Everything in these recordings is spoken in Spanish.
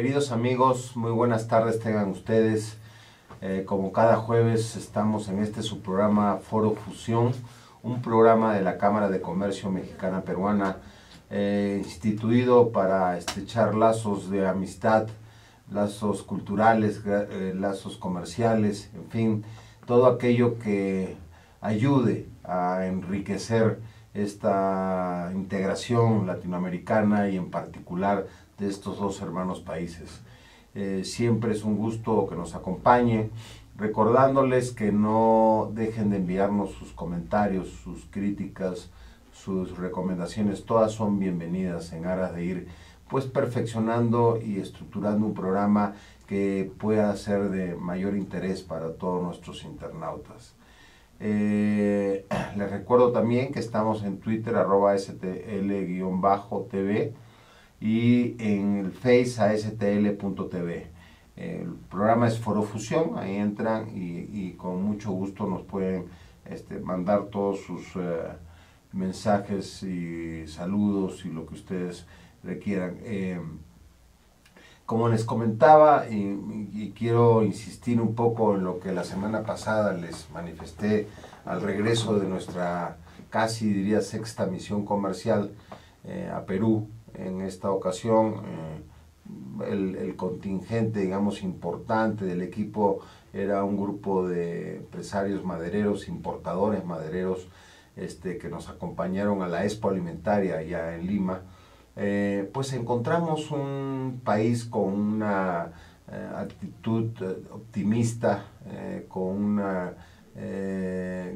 Queridos amigos, muy buenas tardes tengan ustedes. Como cada jueves estamos en este su programa Foro Fusión, un programa de la Cámara de Comercio Mexicana Peruana, instituido para estrechar lazos de amistad, lazos culturales, lazos comerciales, en fin, todo aquello que ayude a enriquecer esta integración latinoamericana y en particular de estos dos hermanos países. Siempre es un gusto que nos acompañe, recordándoles que no dejen de enviarnos sus comentarios, sus críticas, sus recomendaciones, todas son bienvenidas en aras de ir pues perfeccionando y estructurando un programa que pueda ser de mayor interés para todos nuestros internautas. Les recuerdo también que estamos en Twitter, @stl_tv y en el Face astl.tv. El programa es Foro Fusión, ahí entran y con mucho gusto nos pueden mandar todos sus mensajes y saludos y lo que ustedes requieran. Como les comentaba, y quiero insistir un poco en lo que la semana pasada les manifesté al regreso de nuestra casi diría sexta misión comercial a Perú. En esta ocasión el contingente, digamos, importante del equipo era un grupo de empresarios madereros, importadores madereros, que nos acompañaron a la Expo Alimentaria allá en Lima. Pues encontramos un país con una actitud optimista, con un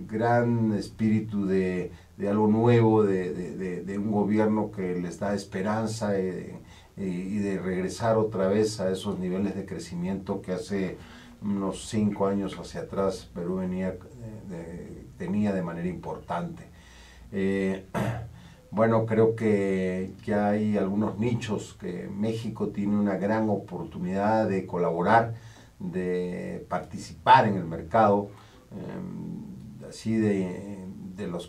gran espíritu de algo nuevo, de un gobierno que les da esperanza y de regresar otra vez a esos niveles de crecimiento que hace unos 5 años hacia atrás Perú tenía de manera importante. Bueno, creo que ya hay algunos nichos que México tiene una gran oportunidad de colaborar, de participar en el mercado, así de los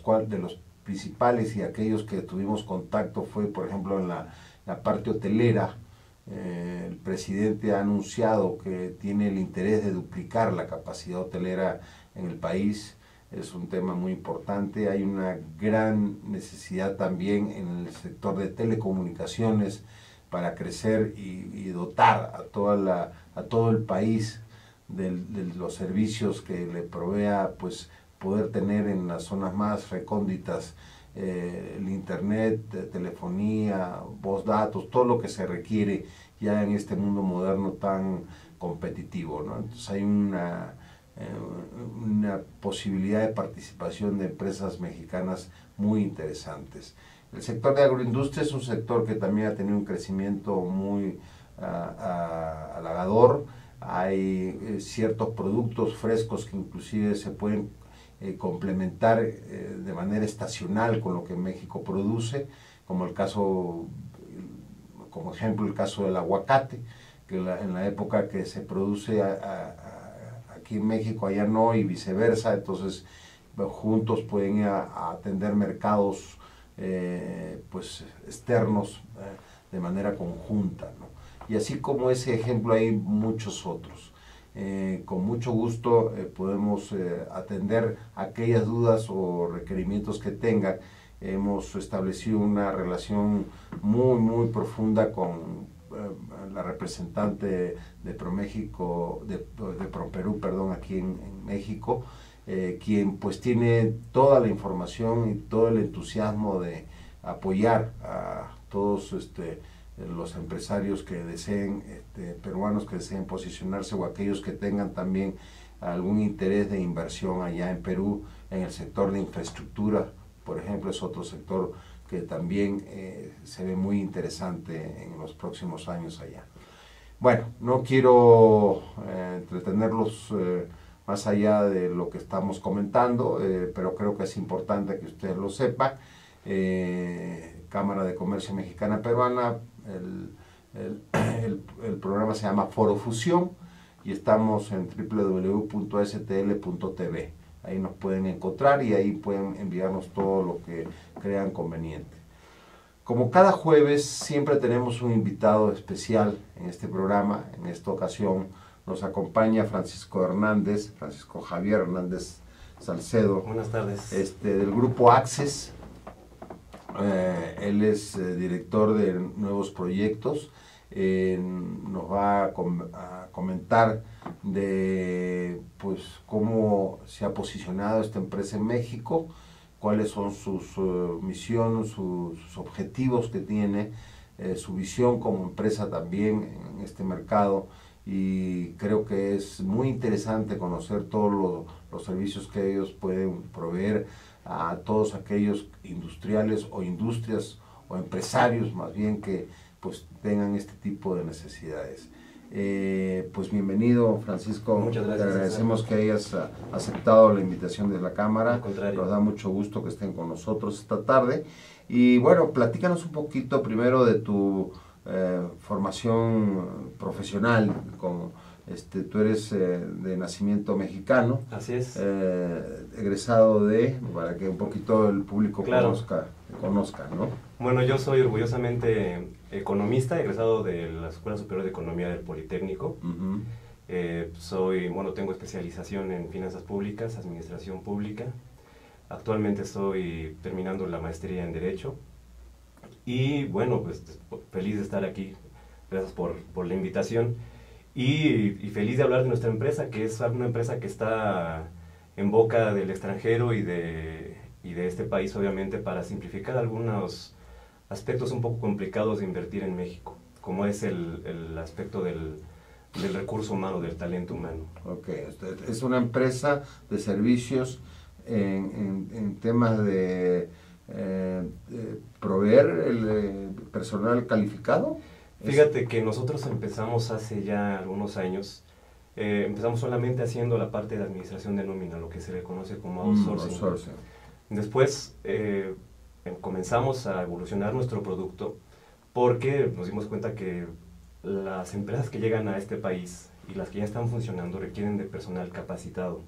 principales y aquellos que tuvimos contacto fue, por ejemplo, en la parte hotelera. El presidente ha anunciado que tiene el interés de duplicar la capacidad hotelera en el país. Es un tema muy importante. Hay una gran necesidad también en el sector de telecomunicaciones para crecer y dotar a todo el país de los servicios que le provea, pues poder tener en las zonas más recónditas el internet, telefonía, voz, datos, todo lo que se requiere ya en este mundo moderno tan competitivo, ¿no? Entonces hay una posibilidad de participación de empresas mexicanas muy interesantes. El sector de agroindustria es un sector que también ha tenido un crecimiento muy halagador. Hay ciertos productos frescos que inclusive se pueden complementar de manera estacional con lo que México produce, como ejemplo el caso del aguacate, que en la época que se produce aquí en México, allá no, y viceversa, entonces juntos pueden atender mercados pues externos de manera conjunta, ¿no? Y así como ese ejemplo hay muchos otros. Con mucho gusto podemos atender aquellas dudas o requerimientos que tengan. Hemos establecido una relación muy profunda con la representante de ProMéxico, de ProPerú, perdón, aquí en México, quien pues tiene toda la información y todo el entusiasmo de apoyar a todos los empresarios que deseen, peruanos que deseen posicionarse o aquellos que tengan también algún interés de inversión allá en Perú, en el sector de infraestructura, por ejemplo, es otro sector que también se ve muy interesante en los próximos años allá. Bueno, no quiero entretenerlos más allá de lo que estamos comentando, pero creo que es importante que ustedes lo sepan. Cámara de Comercio Mexicana Peruana, el programa se llama Foro Fusión y estamos en www.stl.tv. Ahí nos pueden encontrar y ahí pueden enviarnos todo lo que crean conveniente. Como cada jueves, siempre tenemos un invitado especial en este programa. En esta ocasión nos acompaña Francisco Javier Hernández Salcedo. Buenas tardes. Del grupo Access. Él es director de nuevos proyectos. Nos va a comentar de pues cómo se ha posicionado esta empresa en México, cuáles son sus misiones, sus objetivos que tiene, su visión como empresa también en este mercado, y creo que es muy interesante conocer todos los servicios que ellos pueden proveer a todos aquellos industriales o industrias o empresarios más bien que pues tengan este tipo de necesidades. Pues bienvenido, Francisco. Muchas gracias. Te agradecemos que hayas aceptado la invitación de la Cámara. Al contrario. Nos da mucho gusto que estén con nosotros esta tarde. Y bueno, platícanos un poquito primero de tu formación profesional. Tú eres de nacimiento mexicano. Así es. Egresado para que un poquito el público Claro. conozca, ¿no? Bueno, yo soy orgullosamente economista, egresado de la Escuela Superior de Economía del Politécnico. Uh-huh. Tengo especialización en finanzas públicas, administración pública. Actualmente estoy terminando la maestría en Derecho. Y bueno, pues feliz de estar aquí. Gracias por la invitación. Y feliz de hablar de nuestra empresa, que es una empresa que está en boca del extranjero y de este país, obviamente, para simplificar algunos aspectos un poco complicados de invertir en México, como es el aspecto del recurso humano, del talento humano. Ok, es una empresa de servicios en temas de proveer el personal calificado. Fíjate que nosotros empezamos hace ya algunos años, empezamos solamente haciendo la parte de administración de nómina, lo que se le conoce como outsourcing. Después comenzamos a evolucionar nuestro producto porque nos dimos cuenta que las empresas que llegan a este país y las que ya están funcionando requieren de personal capacitado.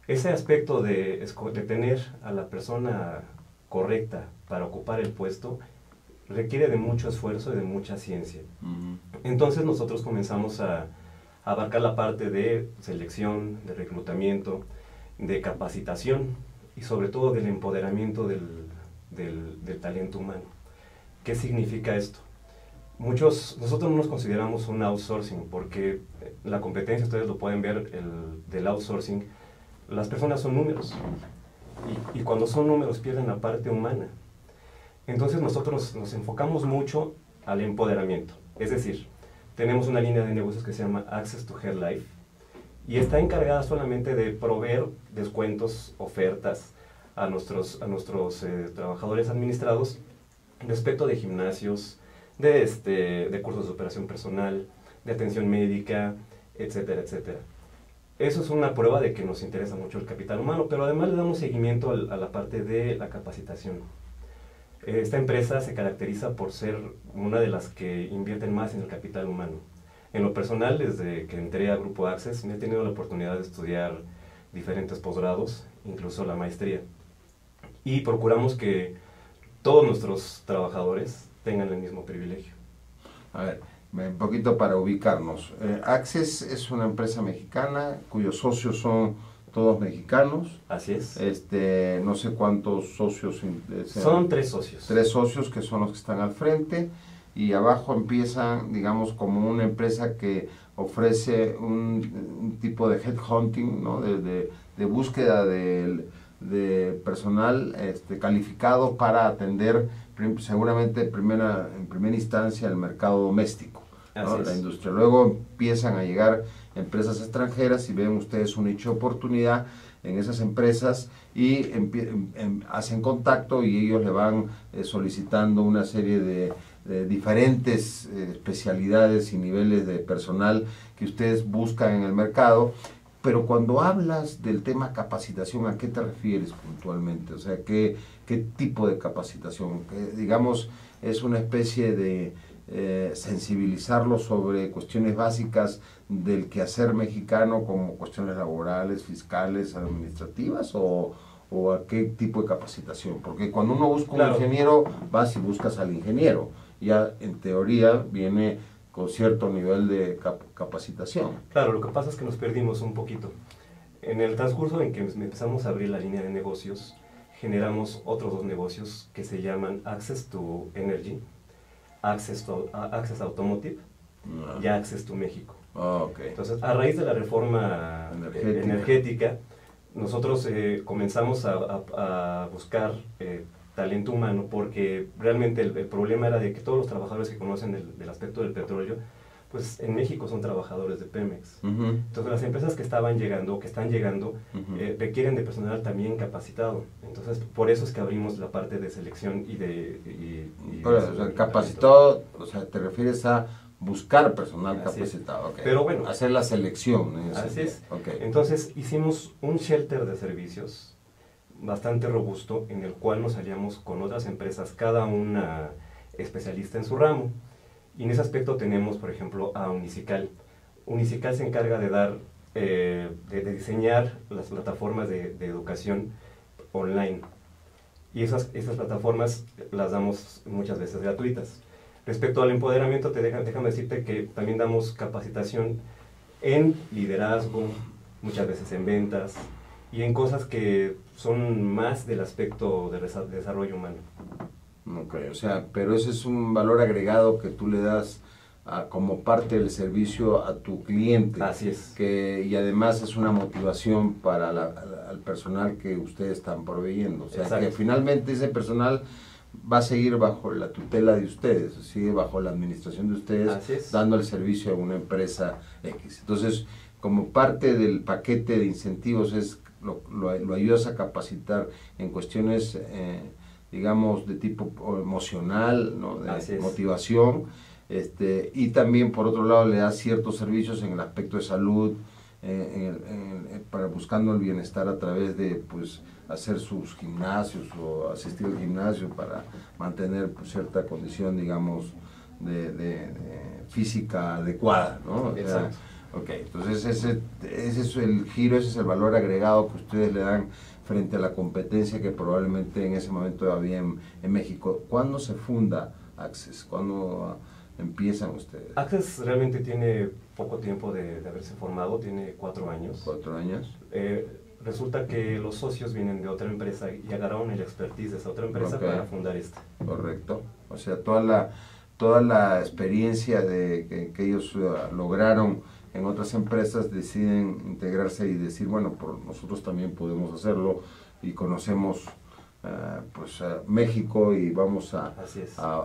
Ese aspecto de tener a la persona correcta para ocupar el puesto requiere de mucho esfuerzo y de mucha ciencia. Uh-huh. Entonces nosotros comenzamos a abarcar la parte de selección, de reclutamiento, de capacitación y sobre todo del empoderamiento del talento humano. ¿Qué significa esto? Nosotros no nos consideramos un outsourcing porque la competencia, ustedes lo pueden ver, del outsourcing, las personas son números y cuando son números pierden la parte humana. Entonces nosotros nos enfocamos mucho al empoderamiento, es decir, tenemos una línea de negocios que se llama Access to Health Life y está encargada solamente de proveer descuentos, ofertas a nuestros trabajadores administrados respecto de gimnasios, de cursos de superación personal, de atención médica, etcétera, etcétera. Eso es una prueba de que nos interesa mucho el capital humano, pero además le damos seguimiento a la parte de la capacitación. Esta empresa se caracteriza por ser una de las que invierten más en el capital humano. En lo personal, desde que entré a Grupo Access, me he tenido la oportunidad de estudiar diferentes posgrados, incluso la maestría. Y procuramos que todos nuestros trabajadores tengan el mismo privilegio. A ver, un poquito para ubicarnos. Access es una empresa mexicana cuyos socios son todos mexicanos. Así es. No sé cuántos socios. Son 3 socios. 3 socios que son los que están al frente y abajo empiezan, digamos, como una empresa que ofrece un tipo de headhunting, ¿no? de búsqueda de personal calificado para atender seguramente en primera instancia el mercado doméstico, ¿no? La industria. Luego empiezan a llegar empresas extranjeras y ven ustedes un nicho de oportunidad en esas empresas y hacen contacto y ellos le van solicitando una serie de diferentes especialidades y niveles de personal que ustedes buscan en el mercado. Pero cuando hablas del tema capacitación, ¿a qué te refieres puntualmente? O sea, ¿qué tipo de capacitación? Digamos, es una especie de sensibilizarlos sobre cuestiones básicas del quehacer mexicano como cuestiones laborales, fiscales, administrativas, o o a qué tipo de capacitación? Porque cuando uno busca un Claro. ingeniero, vas y buscas al ingeniero. Ya en teoría viene con cierto nivel de capacitación. Claro, lo que pasa es que nos perdimos un poquito. En el transcurso en que empezamos a abrir la línea de negocios, generamos otros dos negocios que se llaman Access to Energy, Access Automotive y Access to México. Okay. Entonces, a raíz de la reforma energética nosotros comenzamos a buscar talento humano, porque realmente el problema era de que todos los trabajadores que conocen del aspecto del petróleo, pues en México son trabajadores de Pemex. Entonces las empresas que están llegando, requieren de personal también capacitado. Entonces por eso es que abrimos la parte de selección y de... o sea, capacitado, o sea, te refieres a buscar personal capacitado, okay. Pero bueno, hacer la selección. Así es. Okay. Entonces hicimos un shelter de servicios bastante robusto, en el cual nos aliamos con otras empresas, cada una especialista en su ramo. Y en ese aspecto tenemos, por ejemplo, a Unicical. Unicical se encarga de dar, de diseñar las plataformas de educación online. Y esas plataformas las damos muchas veces gratuitas. Respecto al empoderamiento, déjame decirte que también damos capacitación en liderazgo, muchas veces en ventas, y en cosas que son más del aspecto de desarrollo humano. Ok, o sea, pero ese es un valor agregado que tú le das como parte del servicio a tu cliente. Así es. Y además es una motivación para al personal que ustedes están proveyendo. O sea, exacto, que finalmente ese personal va a seguir bajo la tutela de ustedes, sigue bajo la administración de ustedes, dando el servicio a una empresa X. Entonces, como parte del paquete de incentivos es lo ayudas a capacitar en cuestiones, digamos, de tipo emocional, ¿no? De motivación, y también por otro lado le das ciertos servicios en el aspecto de salud, para buscando el bienestar a través de, pues, hacer sus gimnasios o asistir al gimnasio para mantener, pues, cierta condición, digamos, de física adecuada, ¿no? O sea, ok, entonces ese es el giro, ese es el valor agregado que ustedes le dan frente a la competencia que probablemente en ese momento había en México. ¿Cuándo se funda Access? ¿Cuándo empiezan ustedes? Access realmente tiene poco tiempo de haberse formado, tiene 4 años. 4 años. Resulta que los socios vienen de otra empresa y agarraron el expertise de esa otra empresa para fundar esta. Correcto. O sea, toda la experiencia que ellos lograron en otras empresas, deciden integrarse y decir, bueno, nosotros también podemos hacerlo y conocemos pues México y vamos a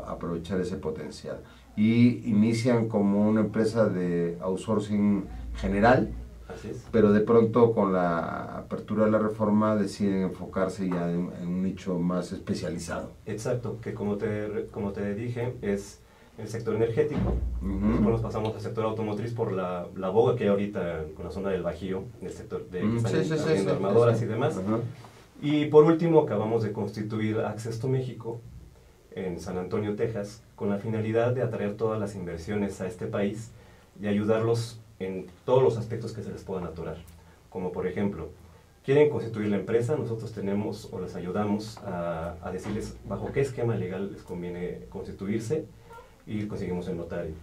aprovechar ese potencial. Y inician como una empresa de outsourcing general, pero de pronto con la apertura de la reforma deciden enfocarse ya en un nicho más especializado. Exacto, que como te dije, es el sector energético. Después nos pasamos al sector automotriz por la boga que hay ahorita con la zona del Bajío, en el sector de armadoras y demás. Y por último acabamos de constituir Access to México en San Antonio, Texas, con la finalidad de atraer todas las inversiones a este país y ayudarlos en todos los aspectos que se les puedan atorar. Como por ejemplo, quieren constituir la empresa, nosotros tenemos o les ayudamos a decirles bajo qué esquema legal les conviene constituirse y conseguimos el notario.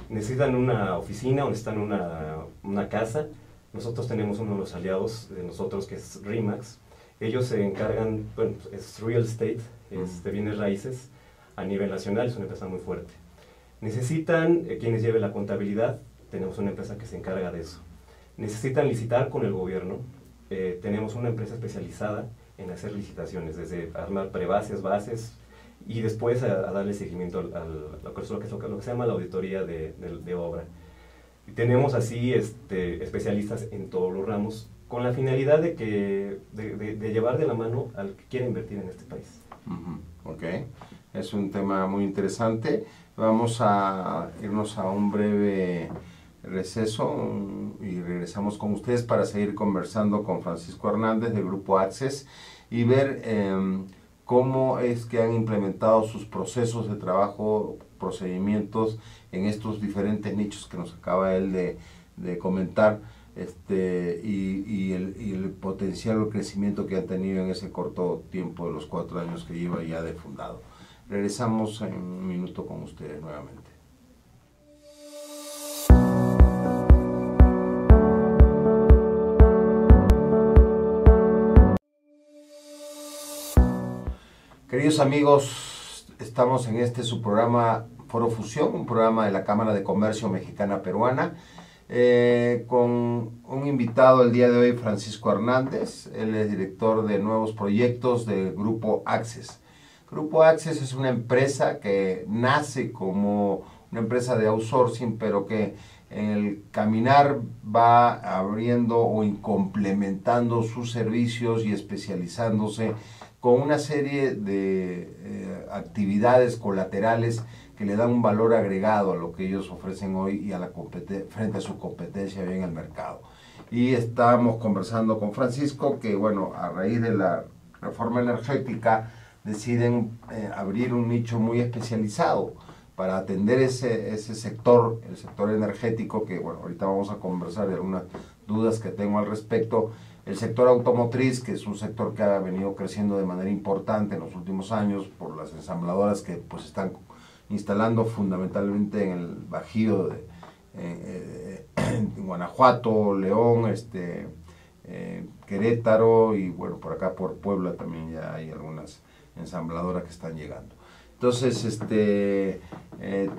Necesitan una oficina o necesitan una casa. Nosotros tenemos uno de los aliados de nosotros que es RE/MAX. Ellos se encargan, bueno, es real estate, es de bienes raíces a nivel nacional, es una empresa muy fuerte. Necesitan quienes lleven la contabilidad, tenemos una empresa que se encarga de eso. Necesitan licitar con el gobierno, tenemos una empresa especializada en hacer licitaciones, desde armar prebases, bases, y después a darle seguimiento a lo que se llama la auditoría de obra. Y tenemos así especialistas en todos los ramos, con la finalidad de llevar de la mano al que quiera invertir en este país. Ok, es un tema muy interesante. Vamos a irnos a un breve receso y regresamos con ustedes para seguir conversando con Francisco Hernández del Grupo Access y ver cómo es que han implementado sus procesos de trabajo, procedimientos en estos diferentes nichos que nos acaba él de comentar, y el potencial crecimiento que han tenido en ese corto tiempo de los 4 años que lleva ya de fundado. Regresamos en un minuto con ustedes nuevamente. Queridos amigos, estamos en su programa Foro Fusión, un programa de la Cámara de Comercio Mexicana Peruana, con un invitado el día de hoy, Francisco Hernández. Él es director de nuevos proyectos del Grupo Access. Grupo Access es una empresa que nace como una empresa de outsourcing, pero que en el caminar va abriendo o complementando sus servicios y especializándose con una serie de actividades colaterales que le dan un valor agregado a lo que ellos ofrecen hoy y a frente a su competencia en el mercado. Y estamos conversando con Francisco que, bueno, a raíz de la reforma energética deciden abrir un nicho muy especializado para atender ese sector, el sector energético, que, bueno, ahorita vamos a conversar de algunas dudas que tengo al respecto. El sector automotriz, que es un sector que ha venido creciendo de manera importante en los últimos años por las ensambladoras que pues están instalando fundamentalmente en el Bajío en Guanajuato, León, Querétaro y bueno, por acá por Puebla también ya hay algunas ensambladoras que están llegando. Entonces,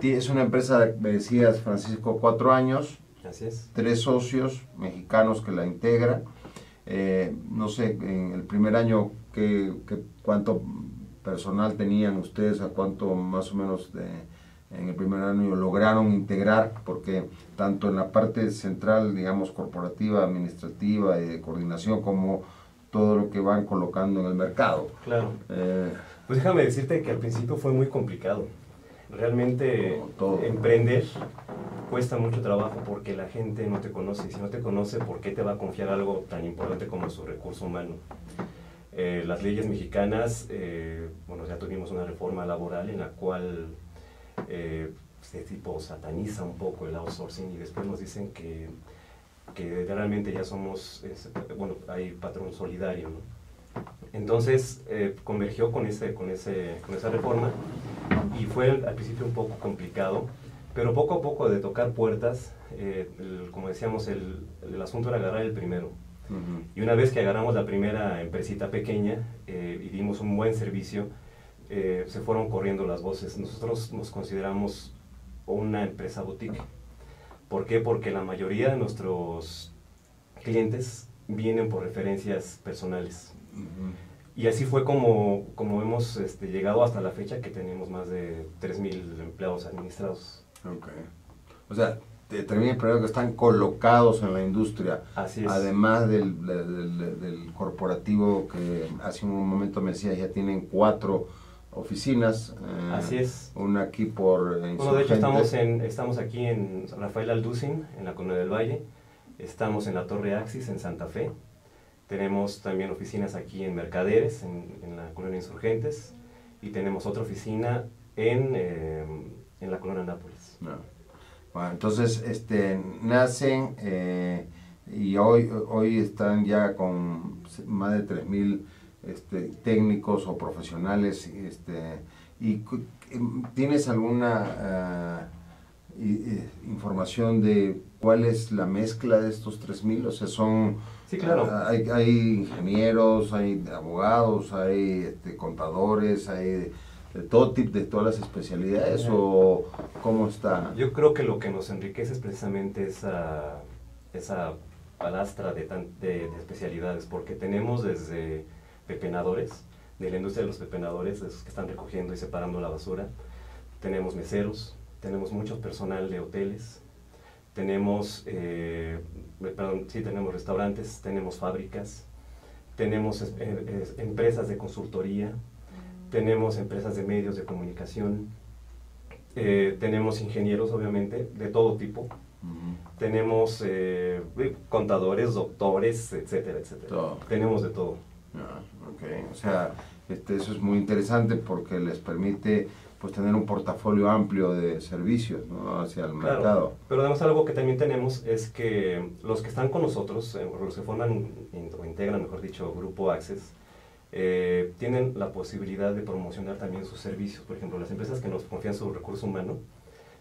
es una empresa, me decías, Francisco, 4 años. Así es. 3 socios mexicanos que la integran. No sé, en el primer año, ¿cuánto personal tenían ustedes? ¿A cuánto más o menos en el primer año lograron integrar? Porque tanto en la parte central, digamos, corporativa, administrativa y de coordinación, como todo lo que van colocando en el mercado. Claro. Pues déjame decirte que al principio fue muy complicado. Realmente emprender cuesta mucho trabajo porque la gente no te conoce. Y si no te conoce, ¿por qué te va a confiar algo tan importante como su recurso humano? Las leyes mexicanas, bueno, ya tuvimos una reforma laboral en la cual este tipo sataniza un poco el outsourcing y después nos dicen que realmente ya somos, bueno, hay patrón solidario, ¿no? Entonces convergió con esa reforma y fue al principio un poco complicado, pero poco a poco de tocar puertas, como decíamos, el asunto era agarrar el primero. Y una vez que agarramos la primera empresita pequeña y dimos un buen servicio, se fueron corriendo las voces. Nosotros nos consideramos una empresa boutique. ¿Por qué? Porque la mayoría de nuestros clientes vienen por referencias personales. Y así fue como hemos llegado hasta la fecha, que tenemos más de 3,000 empleados administrados. Okay. O sea, 3,000 empleados que están colocados en la industria. Así es. Además del corporativo que hace un momento me decías, ya tienen 4 oficinas. Así es. Una aquí por Insurgentes. Bueno, de hecho estamos aquí en Rafael Alducin, en la Colonia del Valle. Estamos en la Torre Axis, en Santa Fe. Tenemos también oficinas aquí en Mercaderes, en la Colonia Insurgentes. Y tenemos otra oficina en la Colonia Nápoles. No. Bueno, entonces nacen y hoy están ya con más de 3,000 técnicos o profesionales. ¿Y tienes alguna información de cuál es la mezcla de estos 3,000? O sea, sí, claro. Hay ingenieros, hay abogados, hay contadores, hay de todo tipo, de todas las especialidades, ¿o cómo está? Yo creo que lo que nos enriquece es precisamente esa palastra de especialidades, porque tenemos desde pepenadores, de la industria de los pepenadores, esos que están recogiendo y separando la basura. Tenemos meseros, tenemos mucho personal de hoteles, tenemos restaurantes, tenemos fábricas, tenemos empresas de consultoría, tenemos empresas de medios de comunicación, tenemos ingenieros, obviamente, de todo tipo. Tenemos contadores, doctores, etcétera, etcétera. Todo. Tenemos de todo. Okay. O sea, eso es muy interesante porque les permite pues tener un portafolio amplio de servicios, ¿no?, hacia el mercado. Pero además algo que también tenemos es que los que están con nosotros, los que forman o integran, mejor dicho, Grupo Access, tienen la posibilidad de promocionar también sus servicios. Por ejemplo, las empresas que nos confían su recurso humano,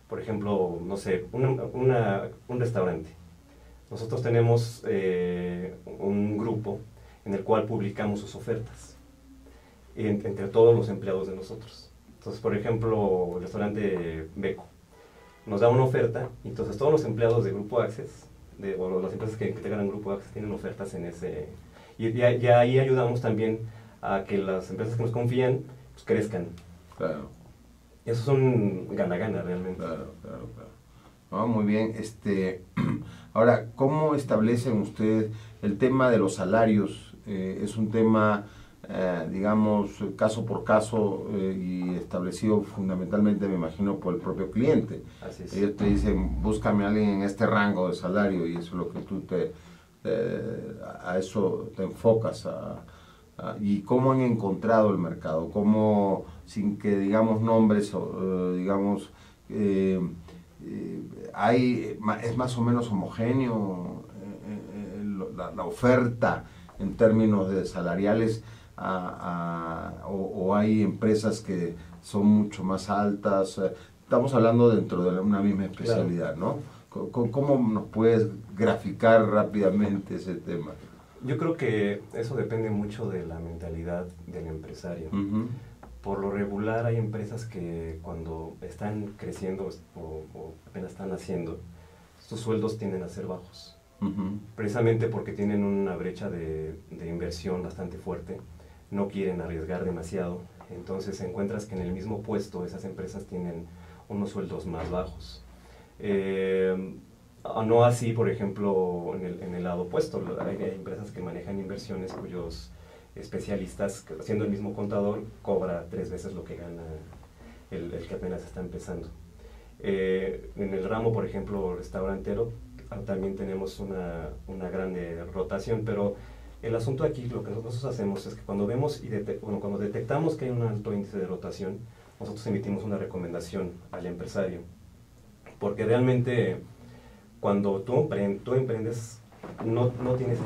por ejemplo, no sé, un restaurante. Nosotros tenemos un grupo en el cual publicamos sus ofertas entre todos los empleados de nosotros. Entonces, por ejemplo, el restaurante Beco nos da una oferta, y entonces todos los empleados de Grupo Access, o las empresas que integran Grupo Access, tienen ofertas en ese... Y ahí ayudamos también a que las empresas que nos confían pues, crezcan. Claro. Eso es un gana-gana realmente. Claro. No, muy bien. Ahora, ¿cómo establecen ustedes el tema de los salarios? Es un tema, digamos, caso por caso y establecido fundamentalmente, me imagino, por el propio cliente. Así es. Ellos te dicen, búscame a alguien en este rango de salario, y eso es lo que tú a eso te enfocas. ¿Y cómo han encontrado el mercado? ¿Cómo, sin que digamos nombres, digamos, es más o menos homogéneo la oferta en términos de salariales, o hay empresas que son mucho más altas? Estamos hablando dentro de una misma especialidad, claro, ¿no? ¿Cómo nos puedes graficar rápidamente ese tema? Yo creo que eso depende mucho de la mentalidad del empresario. Por lo regular hay empresas que cuando están creciendo o apenas están haciendo, sus sueldos tienden a ser bajos. Precisamente porque tienen una brecha de inversión bastante fuerte, no quieren arriesgar demasiado, entonces encuentras que en el mismo puesto esas empresas tienen unos sueldos más bajos. No así, por ejemplo, en el lado opuesto. Hay empresas que manejan inversiones cuyos especialistas, siendo el mismo contador, cobra 3 veces lo que gana el que apenas está empezando. En el ramo, por ejemplo, restaurantero, también tenemos una grande rotación, pero el asunto aquí, lo que nosotros hacemos es que cuando vemos cuando detectamos que hay un alto índice de rotación, nosotros emitimos una recomendación al empresario, porque realmente cuando tú emprendes, no tienes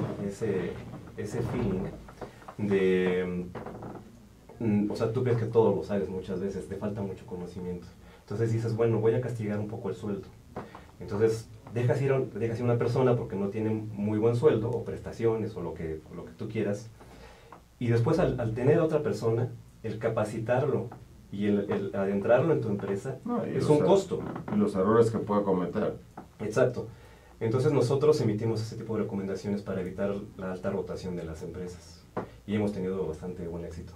ese feeling de... O sea, tú crees que todo lo sabes muchas veces, te falta mucho conocimiento. Entonces dices, bueno, voy a castigar un poco el sueldo. Entonces dejas ir a una persona porque no tiene muy buen sueldo, o prestaciones, o lo que tú quieras. Y después al tener a otra persona, el capacitarlo y el adentrarlo en tu empresa es un costo. Y los errores que pueda cometer. Exacto. Entonces nosotros emitimos ese tipo de recomendaciones para evitar la alta rotación de las empresas. Y hemos tenido bastante buen éxito.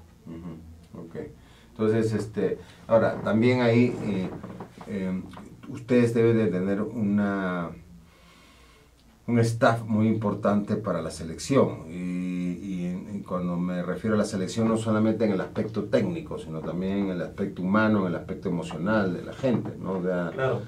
Ok. Entonces, ahora, también ahí ustedes deben de tener un staff muy importante para la selección. Y cuando me refiero a la selección, no solamente en el aspecto técnico, sino también en el aspecto humano, en el aspecto emocional de la gente, ¿no? Claro.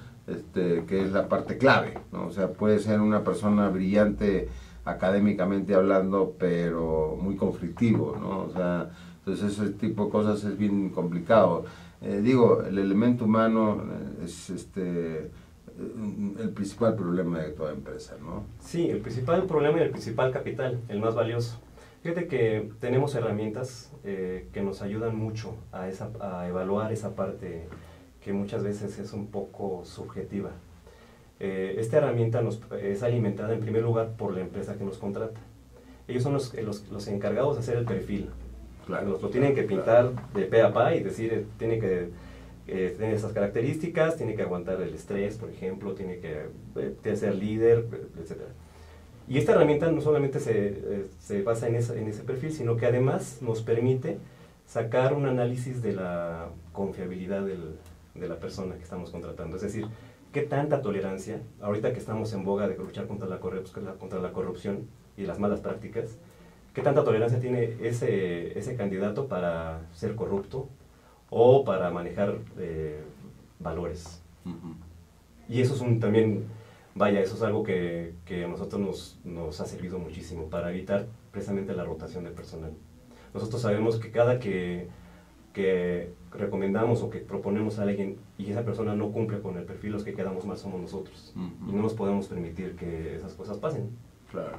Que es la parte clave, ¿no? O sea, puede ser una persona brillante académicamente hablando, pero muy conflictivo, ¿no? O sea, entonces ese tipo de cosas es bien complicado. Digo, el elemento humano es el principal problema de toda empresa, ¿no? Sí, el principal problema y el principal capital, el más valioso. Fíjate que tenemos herramientas que nos ayudan mucho a evaluar esa parte que muchas veces es un poco subjetiva. Esta herramienta es alimentada en primer lugar por la empresa que nos contrata. Ellos son los encargados de hacer el perfil. Claro, lo tienen que pintar de pe a pa y decir, tiene que tener esas características, tiene que aguantar el estrés, por ejemplo, tiene que ser líder, etc. Y esta herramienta no solamente se basa en ese perfil, sino que además nos permite sacar un análisis de la confiabilidad de la persona que estamos contratando. Es decir, qué tanta tolerancia, ahorita que estamos en boga de luchar contra la corrupción y las malas prácticas, qué tanta tolerancia tiene ese candidato para ser corrupto o para manejar valores. Y eso es también, vaya, eso es algo que a nosotros nos ha servido muchísimo para evitar precisamente la rotación de personal. Nosotros sabemos que cada que que recomendamos o que proponemos a alguien y esa persona no cumple con el perfil, los que quedamos mal somos nosotros. Y no nos podemos permitir que esas cosas pasen. Claro.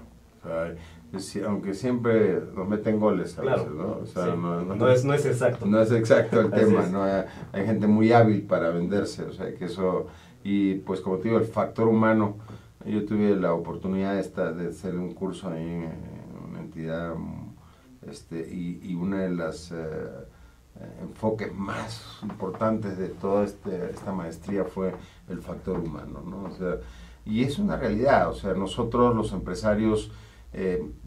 O sea, aunque siempre nos meten goles a veces, ¿no? O sea, sí. no es exacto. No es exacto el tema, ¿no? Hay gente muy hábil para venderse, o sea, que eso... Y pues como te digo, el factor humano, yo tuve la oportunidad de hacer un curso ahí en una entidad, y una de las enfoques más importantes de toda esta maestría fue el factor humano, ¿no? O sea, y es una realidad, o sea, nosotros los empresarios,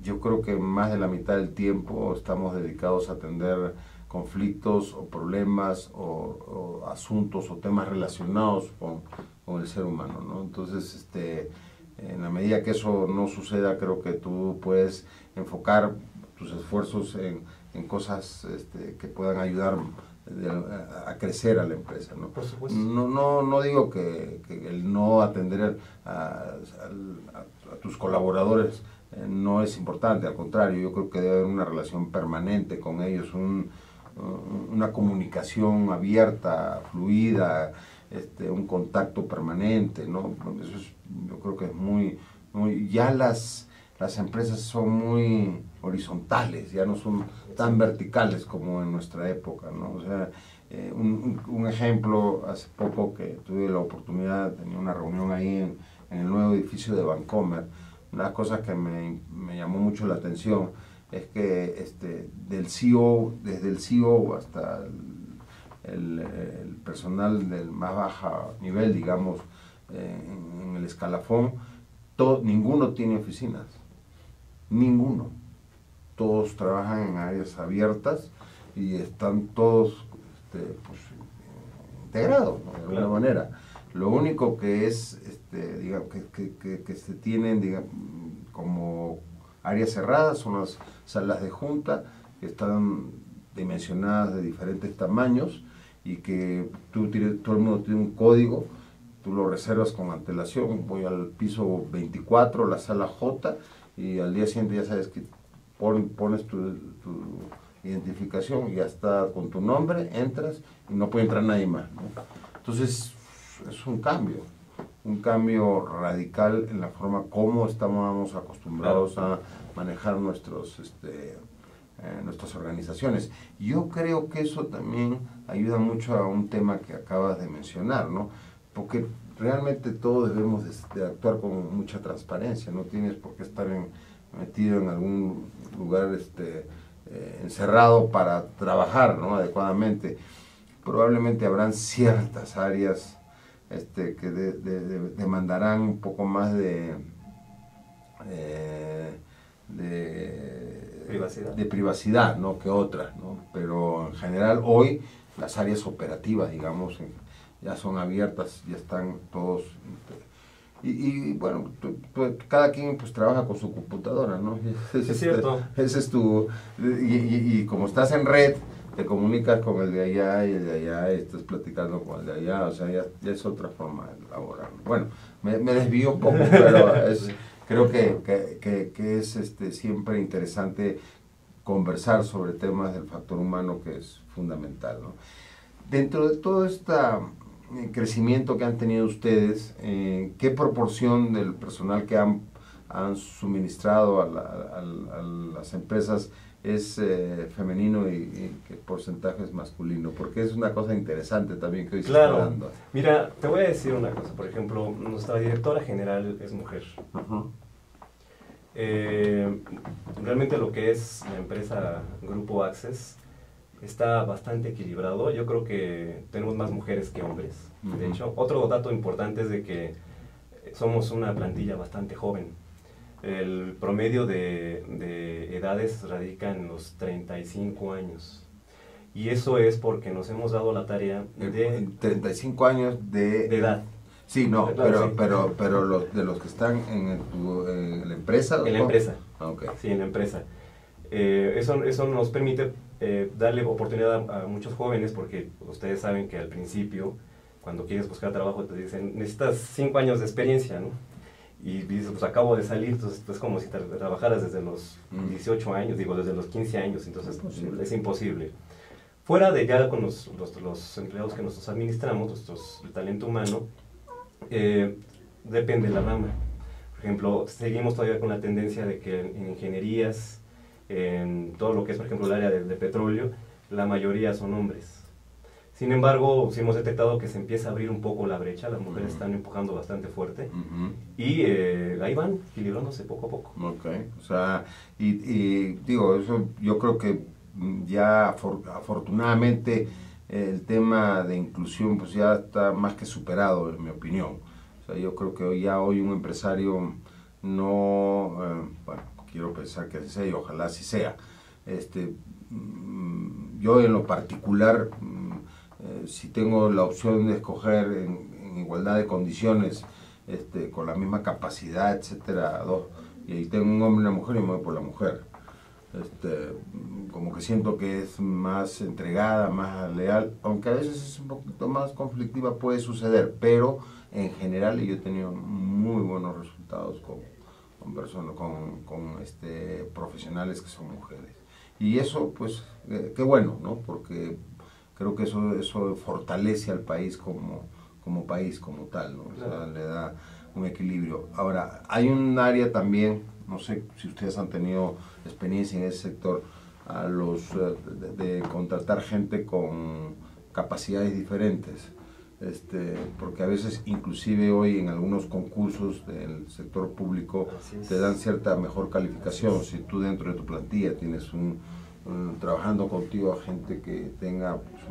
yo creo que más de la mitad del tiempo estamos dedicados a atender conflictos o problemas o asuntos o temas relacionados con el ser humano, ¿no? Entonces, en la medida que eso no suceda, creo que tú puedes enfocar tus esfuerzos en cosas que puedan ayudar a crecer a la empresa, ¿no? Por supuesto. No digo que el no atender a tus colaboradores no es importante, al contrario, yo creo que debe haber una relación permanente con ellos, una comunicación abierta, fluida, un contacto permanente, ¿no? Eso yo creo que es muy ya las empresas son muy horizontales, ya no son tan verticales como en nuestra época, ¿no? O sea, un ejemplo, hace poco que tuve la oportunidad, tenía una reunión ahí en el nuevo edificio de Vancomer. Una cosa que me llamó mucho la atención es que desde el CEO hasta el personal del más bajo nivel, digamos, en el escalafón, ninguno tiene oficinas, ninguno. Todos trabajan en áreas abiertas y están todos integrados, ¿no? De alguna manera. Lo único que es, digamos, que se tienen, digamos, como áreas cerradas son las salas de junta, que están dimensionadas de diferentes tamaños y que todo el mundo tiene un código, tú lo reservas con antelación, voy al piso 24, la sala J, y al día siguiente ya sabes que pones tu identificación y ya está con tu nombre, entras y no puede entrar nadie más, ¿no? Entonces, es un cambio radical en la forma como estamos acostumbrados a manejar nuestras organizaciones. Yo creo que eso también ayuda mucho a un tema que acabas de mencionar, ¿no? Porque realmente todos debemos de actuar con mucha transparencia, no tienes por qué estar metido en algún lugar encerrado para trabajar, ¿no? Adecuadamente. Probablemente habrán ciertas áreas que demandarán un poco más de privacidad, ¿no? Que otras, ¿no? Pero en general hoy las áreas operativas, digamos, ya son abiertas, ya están todos, y bueno, cada quien pues trabaja con su computadora, ¿no? Es cierto. Ese es y como estás en red, te comunicas con el de allá y el de allá, y estás platicando con el de allá, o sea, ya es otra forma de laborar. Bueno, me desvío un poco, pero creo que es siempre interesante conversar sobre temas del factor humano, que es fundamental, ¿no? Dentro de todo este crecimiento que han tenido ustedes, ¿qué proporción del personal que han suministrado a las empresas es femenino y qué porcentaje es masculino? Porque es una cosa interesante también que hoy se está dando. Mira, te voy a decir una cosa. Por ejemplo, nuestra directora general es mujer. Uh-huh. Realmente lo que es la empresa Grupo Access está bastante equilibrado. Yo creo que tenemos más mujeres que hombres. Uh-huh. De hecho, otro dato importante es de que somos una plantilla bastante joven. El promedio de edades radica en los 35 años. Y eso es porque nos hemos dado la tarea de... 35 años de edad. Sí, no, claro, pero de los que están en la empresa. En la empresa. Okay. Sí, en la empresa. Eso nos permite darle oportunidad a muchos jóvenes, porque ustedes saben que al principio, cuando quieres buscar trabajo, te dicen, necesitas 5 años de experiencia, ¿no? Y dices, pues acabo de salir, entonces es como si trabajaras desde los 18 años, digo, desde los 15 años, entonces es imposible. Fuera de ya con los empleados que nosotros administramos, el talento humano, depende de la rama. Por ejemplo, seguimos todavía con la tendencia de que en ingenierías, en todo lo que es, por ejemplo, el área de petróleo, la mayoría son hombres. Sin embargo, sí hemos detectado que se empieza a abrir un poco la brecha, las mujeres están empujando bastante fuerte y ahí van, equilibrándose poco a poco. Ok, o sea, y digo, eso yo creo que ya afortunadamente el tema de inclusión pues ya está más que superado, en mi opinión. O sea, yo creo que hoy un empresario no, bueno, quiero pensar que así sea y ojalá así sea. Yo en lo particular, si tengo la opción de escoger en igualdad de condiciones, con la misma capacidad, etcétera, y tengo un hombre y una mujer, y me voy por la mujer. Como que siento que es más entregada, más leal, aunque a veces es un poquito más conflictiva, puede suceder, pero en general yo he tenido muy buenos resultados con personas, con profesionales que son mujeres. Y eso, pues, qué bueno, ¿no? Porque creo que eso fortalece al país como país, como tal, ¿no? O sea, le da un equilibrio. Ahora, hay un área también, no sé si ustedes han tenido experiencia en ese sector, de contratar gente con capacidades diferentes, porque a veces inclusive hoy en algunos concursos del sector público te dan cierta mejor calificación si tú dentro de tu plantilla tienes trabajando contigo a gente que tenga pues,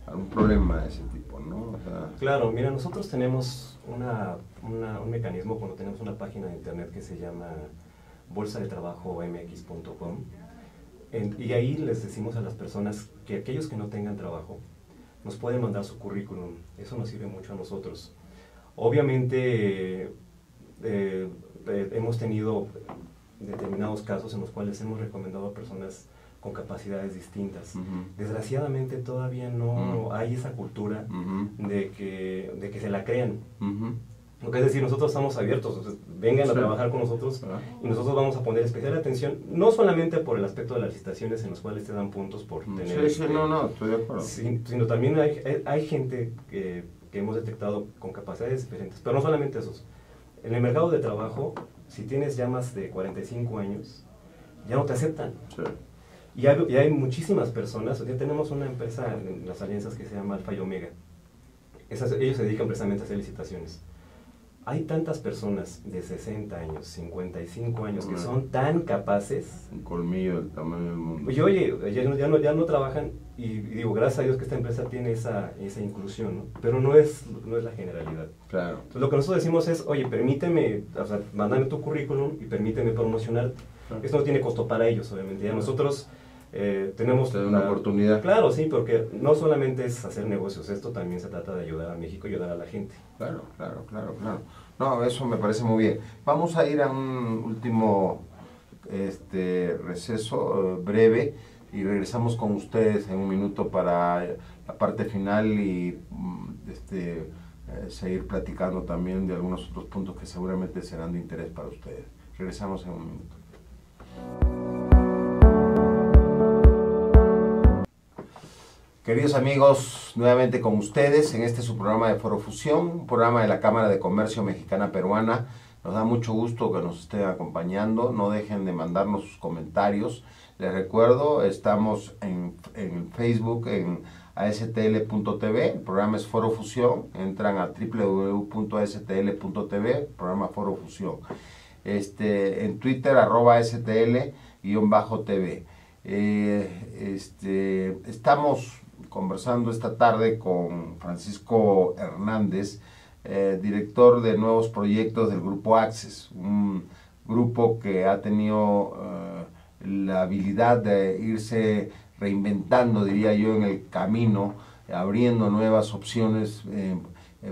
algún problema de ese tipo, ¿no? O sea, claro, mira, nosotros tenemos un mecanismo cuando tenemos una página de internet que se llama bolsadetrabajomx.com, y ahí les decimos a las personas que aquellos que no tengan trabajo nos pueden mandar su currículum. Eso nos sirve mucho a nosotros. Obviamente hemos tenido determinados casos en los cuales hemos recomendado a personas con capacidades distintas. Desgraciadamente todavía no hay esa cultura de que se la crean. Lo que es decir, nosotros estamos abiertos, entonces, vengan a trabajar con nosotros y nosotros vamos a poner especial atención, no solamente por el aspecto de las licitaciones en las cuales te dan puntos por tener... estoy de acuerdo. Sino también hay gente que hemos detectado con capacidades diferentes, pero no solamente esos. En el mercado de trabajo, si tienes ya más de 45 años, ya no te aceptan. Sí. Y hay muchísimas personas, ya tenemos una empresa en las alianzas que se llama Alfa y Omega. Ellos se dedican precisamente a hacer licitaciones. Hay tantas personas de 60 años, 55 años, que son tan capaces. Un colmillo del tamaño del mundo. Y oye, ya no trabajan, y digo, gracias a Dios que esta empresa tiene esa inclusión, ¿no? Pero no es la generalidad. Claro. Entonces lo que nosotros decimos es, oye, permíteme, o sea, mándame tu currículum y permíteme promocionarte. Claro. Esto no tiene costo para ellos, obviamente. Ya nosotros tenemos una oportunidad. Claro, sí, porque no solamente es hacer negocios, esto también se trata de ayudar a México y ayudar a la gente. Claro. No, eso me parece muy bien. Vamos a ir a un último receso breve y regresamos con ustedes en un minuto para la parte final y seguir platicando también de algunos otros puntos que seguramente serán de interés para ustedes. Regresamos en un minuto. Queridos amigos, nuevamente con ustedes en su programa de Foro Fusión, un programa de la Cámara de Comercio Mexicana Peruana. Nos da mucho gusto que nos estén acompañando, no dejen de mandarnos sus comentarios. Les recuerdo, estamos en Facebook, en astl.tv, el programa es Foro Fusión, entran a www.astl.tv, programa Foro Fusión. En Twitter, @stl_tv. Estamos conversando esta tarde con Francisco Hernández, director de nuevos proyectos del Grupo Access, un grupo que ha tenido la habilidad de irse reinventando, diría yo, en el camino, abriendo nuevas opciones,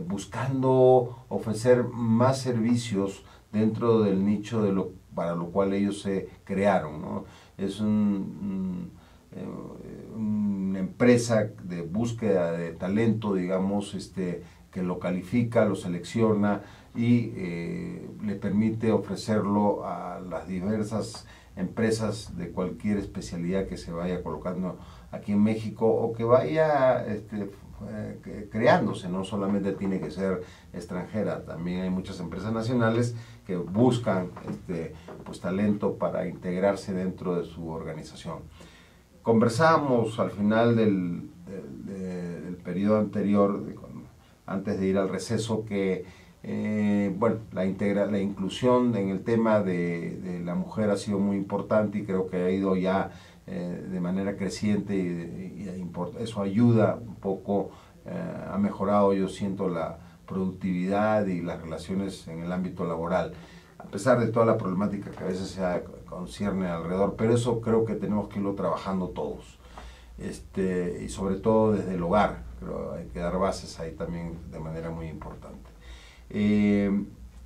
buscando ofrecer más servicios dentro del nicho para lo cual ellos se crearon, ¿no? Es una empresa de búsqueda de talento, digamos, que lo califica, lo selecciona y le permite ofrecerlo a las diversas empresas de cualquier especialidad que se vaya colocando aquí en México o que vaya creándose, no solamente tiene que ser extranjera, también hay muchas empresas nacionales que buscan pues talento para integrarse dentro de su organización. Conversábamos al final del periodo anterior, antes de ir al receso, que bueno, la inclusión en el tema de la mujer ha sido muy importante y creo que ha ido ya de manera creciente y eso ayuda un poco, ha mejorado, yo siento, la productividad y las relaciones en el ámbito laboral, a pesar de toda la problemática que a veces se concierne alrededor, pero eso creo que tenemos que irlo trabajando todos, y sobre todo desde el hogar, creo que hay que dar bases ahí también de manera muy importante.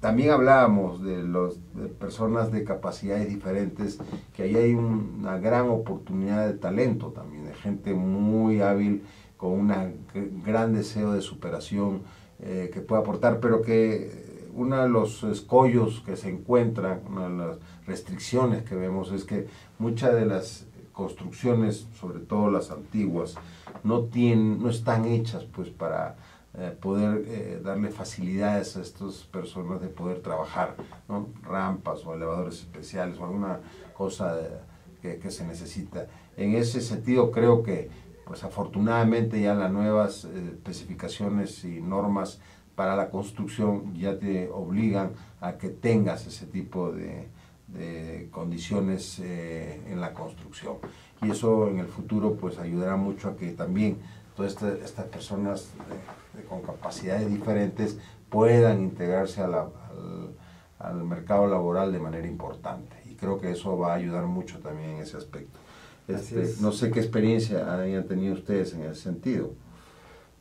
También hablábamos de personas de capacidades diferentes, que ahí hay una gran oportunidad de talento también, de gente muy hábil, con un gran deseo de superación que puede aportar, pero que uno de los escollos que se encuentran, una de las restricciones que vemos es que muchas de las construcciones, sobre todo las antiguas, no están hechas pues para poder darle facilidades a estas personas de poder trabajar, ¿no? Rampas o elevadores especiales o alguna cosa que se necesita. En ese sentido creo que pues afortunadamente ya las nuevas especificaciones y normas para la construcción ya te obligan a que tengas ese tipo de condiciones en la construcción, y eso en el futuro pues ayudará mucho a que también todas estas personas con capacidades diferentes puedan integrarse al mercado laboral de manera importante, y creo que eso va a ayudar mucho también en ese aspecto. No sé qué experiencia hayan tenido ustedes en ese sentido.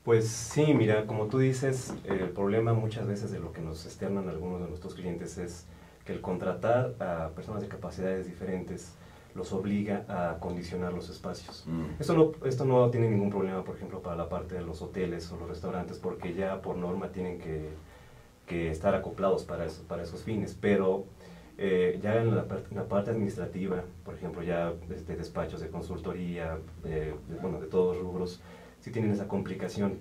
Pues sí, mira, como tú dices, el problema muchas veces de lo que nos externan algunos de nuestros clientes es que el contratar a personas de capacidades diferentes los obliga a condicionar los espacios. Esto no tiene ningún problema, por ejemplo, para la parte de los hoteles o los restaurantes, porque ya por norma tienen que estar acoplados para esos fines, pero ya en la parte administrativa, por ejemplo, ya desde despachos de consultoría, bueno, de todos rubros, sí tienen esa complicación.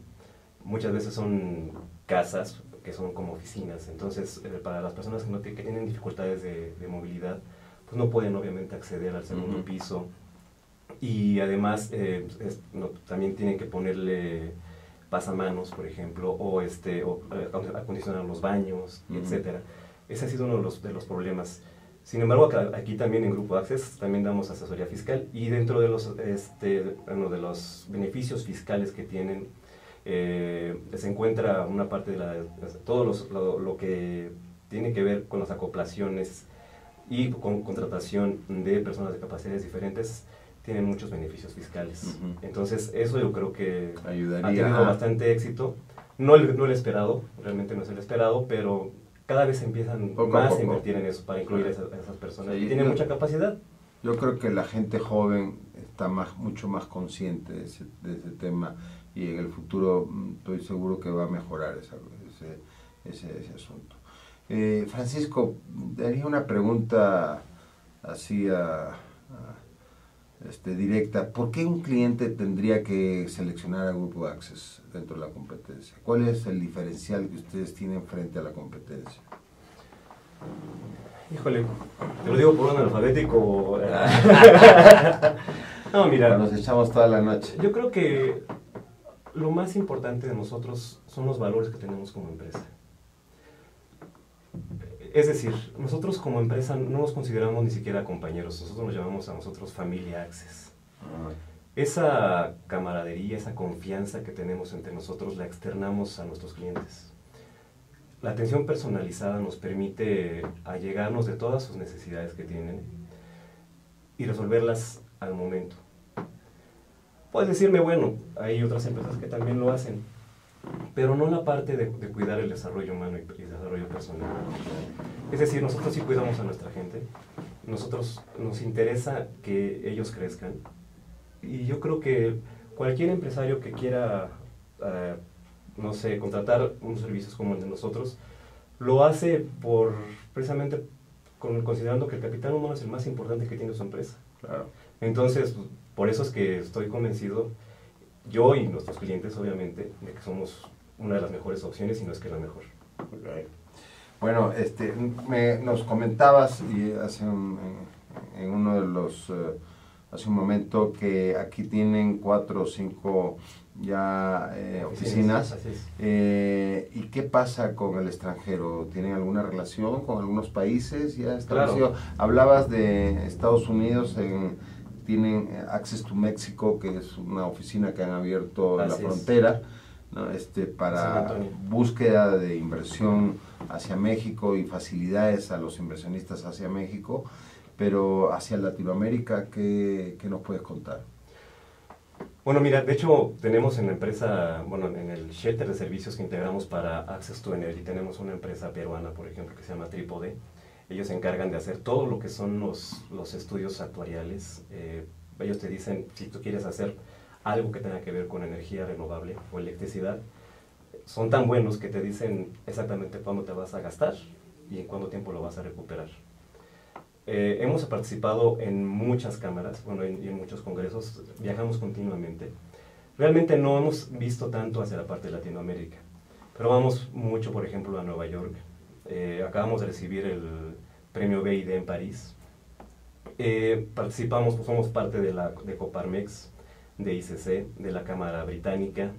Muchas veces son casas que son como oficinas, entonces para las personas que tienen dificultades de movilidad, pues no pueden obviamente acceder al segundo piso, y además también tienen que ponerle pasamanos, por ejemplo, o acondicionar los baños, etcétera. Ese ha sido uno de los problemas. Sin embargo, aquí también en Grupo Access también damos asesoría fiscal, y dentro de los beneficios fiscales que tienen se encuentra una parte de todo lo que tiene que ver con las acoplaciones y con contratación de personas de capacidades diferentes. Tienen muchos beneficios fiscales. Entonces eso yo creo que ayudaría, ha tenido bastante éxito. No el esperado, realmente no es el esperado, pero cada vez empiezan más a invertir en eso para incluir a esas personas, y tienen mucha capacidad. Yo creo que la gente joven está mucho más consciente de ese tema, y en el futuro estoy seguro que va a mejorar ese asunto. Francisco, daría una pregunta así directa. ¿Por qué un cliente tendría que seleccionar a Grupo Access dentro de la competencia? ¿Cuál es el diferencial que ustedes tienen frente a la competencia? Híjole, ¿te lo digo por un alfabético? No, mira, nos echamos toda la noche. Yo creo que lo más importante de nosotros son los valores que tenemos como empresa. Es decir, nosotros como empresa no nos consideramos ni siquiera compañeros, nosotros nos llamamos a nosotros Familia Access. Esa camaradería, esa confianza que tenemos entre nosotros la externamos a nuestros clientes. La atención personalizada nos permite allegarnos de todas sus necesidades que tienen y resolverlas al momento. Puedes decirme, bueno, hay otras empresas que también lo hacen, pero no la parte de cuidar el desarrollo humano y el desarrollo personal. Es decir, nosotros sí cuidamos a nuestra gente, nosotros nos interesa que ellos crezcan, y yo creo que cualquier empresario que quiera, no sé, contratar unos servicios como el de nosotros, lo hace precisamente considerando que el capital humano es el más importante que tiene su empresa. Claro. Entonces, por eso es que estoy convencido, yo y nuestros clientes, obviamente, de que somos una de las mejores opciones y no es que la mejor. Okay. Bueno, nos comentabas y en uno de los, hace un momento, que aquí tienen 4 o 5 ya oficinas. ¿Y qué pasa con el extranjero? ¿Tienen alguna relación con algunos países ya establecido? Claro. Hablabas de Estados Unidos, tienen Access to Mexico, que es una oficina que han abierto en la frontera, ¿no? Para búsqueda de inversión hacia México y facilidades a los inversionistas hacia México, pero hacia Latinoamérica, ¿qué nos puedes contar? Bueno, mira, de hecho tenemos en la empresa, bueno, en el shelter de servicios que integramos para Access to Energy, tenemos una empresa peruana, por ejemplo, que se llama Trípode. Ellos se encargan de hacer todo lo que son los estudios actuariales. Ellos te dicen, si tú quieres hacer algo que tenga que ver con energía renovable o electricidad, son tan buenos que te dicen exactamente cuándo te vas a gastar y en cuánto tiempo lo vas a recuperar. Hemos participado en muchas cámaras, bueno, y en muchos congresos, viajamos continuamente. Realmente no hemos visto tanto hacia la parte de Latinoamérica, pero vamos mucho, por ejemplo, a Nueva York. Acabamos de recibir el premio BID en París. Participamos, pues somos parte de Coparmex, de ICC, de la Cámara Británica,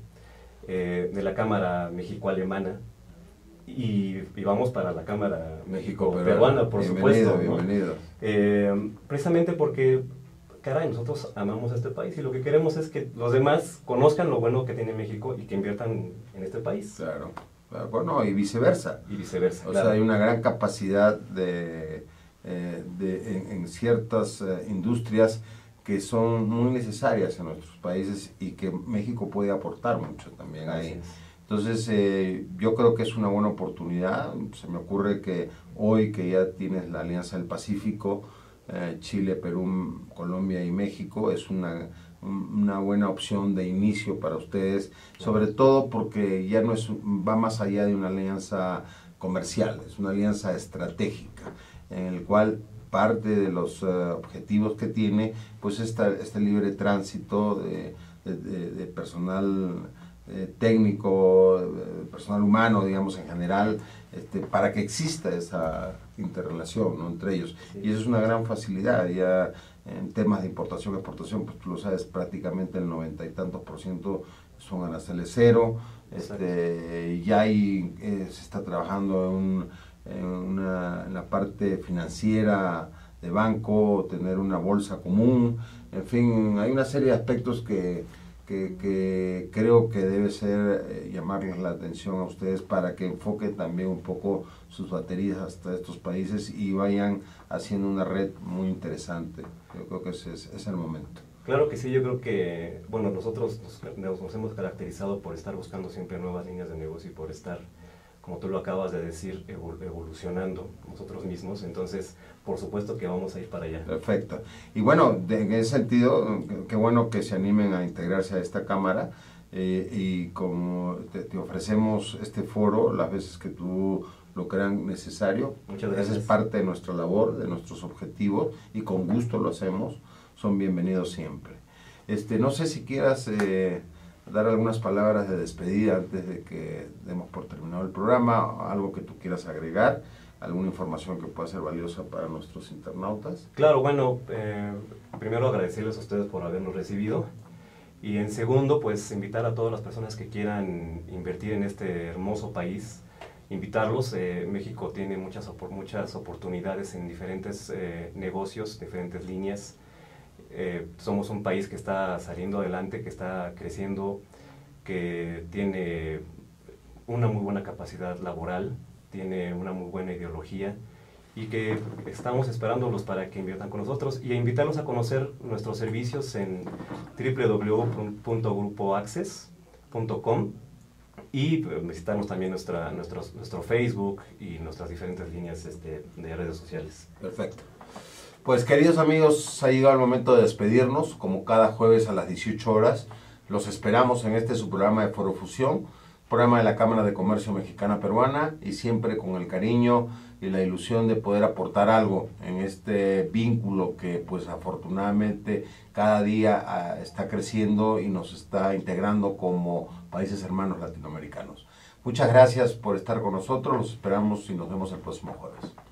de la Cámara México-Alemana, y vamos para la Cámara México-Peruana, por supuesto, ¿no? Bienvenido. Precisamente porque, caray, nosotros amamos este país y lo que queremos es que los demás conozcan lo bueno que tiene México y que inviertan en este país. Claro. Bueno, y viceversa. Y viceversa, o sea, hay una gran capacidad en ciertas industrias que son muy necesarias en nuestros países y que México puede aportar mucho también ahí. Entonces, yo creo que es una buena oportunidad. Se me ocurre que hoy que ya tienes la Alianza del Pacífico, Chile, Perú, Colombia y México, es una buena opción de inicio para ustedes, sobre todo porque ya no va más allá de una alianza comercial, es una alianza estratégica, en el cual parte de los objetivos que tiene, pues este libre tránsito de personal técnico, personal humano, digamos, en general, para que exista esa interrelación, ¿no?, entre ellos. Sí. Y eso es una gran facilidad. Ya en temas de importación y exportación, pues tú lo sabes, prácticamente el 90 y tantos % son aranceles cero. Ya ahí se está trabajando en la parte financiera de banco, tener una bolsa común. En fin, hay una serie de aspectos que creo que debe ser llamarles la atención a ustedes para que enfoquen también un poco sus baterías hasta estos países y vayan haciendo una red muy interesante. Yo creo que ese es el momento. Claro que sí, yo creo que, bueno, nosotros nos hemos caracterizado por estar buscando siempre nuevas líneas de negocio y por estar, como tú lo acabas de decir, evolucionando nosotros mismos. Entonces, por supuesto que vamos a ir para allá. Perfecto. Y bueno, en ese sentido, qué bueno que se animen a integrarse a esta cámara y como te ofrecemos este foro las veces que tú lo crean necesario. Muchas gracias. Esa es parte de nuestra labor, de nuestros objetivos y con gusto lo hacemos. Son bienvenidos siempre. No sé si quieras dar algunas palabras de despedida antes de que demos por terminado el programa, algo que tú quieras agregar, alguna información que pueda ser valiosa para nuestros internautas. Claro, bueno, primero agradecerles a ustedes por habernos recibido y en segundo, pues invitar a todas las personas que quieran invertir en este hermoso país, invitarlos. México tiene muchas oportunidades en diferentes negocios, diferentes líneas. Somos un país que está saliendo adelante, que está creciendo, que tiene una muy buena capacidad laboral, tiene una muy buena ideología y que estamos esperándolos para que inviertan con nosotros y invitarlos a conocer nuestros servicios en www.grupoaccess.com y visitarnos también nuestro Facebook y nuestras diferentes líneas de redes sociales. Perfecto. Pues queridos amigos, ha llegado el momento de despedirnos, como cada jueves a las 18 horas. Los esperamos en su programa de Foro Fusión, programa de la Cámara de Comercio Mexicana Peruana, y siempre con el cariño y la ilusión de poder aportar algo en este vínculo que pues afortunadamente cada día está creciendo y nos está integrando como países hermanos latinoamericanos. Muchas gracias por estar con nosotros, los esperamos y nos vemos el próximo jueves.